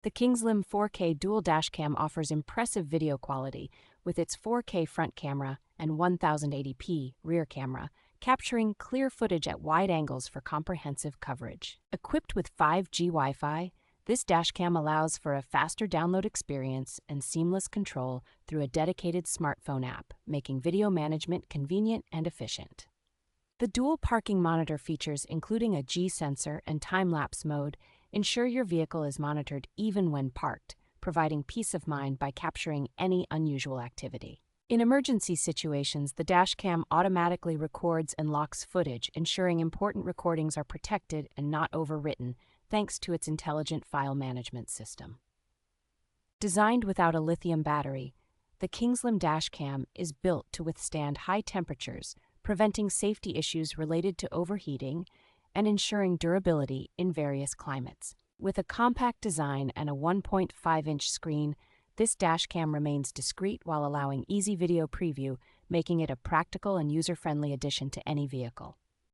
The Kingslim 4K Dual Dashcam offers impressive video quality with its 4K front camera and 1080p rear camera, capturing clear footage at wide angles for comprehensive coverage. Equipped with 5G Wi-Fi, this dashcam allows for a faster download experience and seamless control through a dedicated smartphone app, making video management convenient and efficient. The dual parking monitor features, including a G sensor and time-lapse mode, ensure your vehicle is monitored even when parked, providing peace of mind by capturing any unusual activity. In emergency situations, the dashcam automatically records and locks footage, ensuring important recordings are protected and not overwritten, thanks to its intelligent file management system. Designed without a lithium battery, the Kingslim Dashcam is built to withstand high temperatures, preventing safety issues related to overheating and ensuring durability in various climates. With a compact design and a 1.5-inch screen, this dashcam remains discreet while allowing easy video preview, making it a practical and user-friendly addition to any vehicle.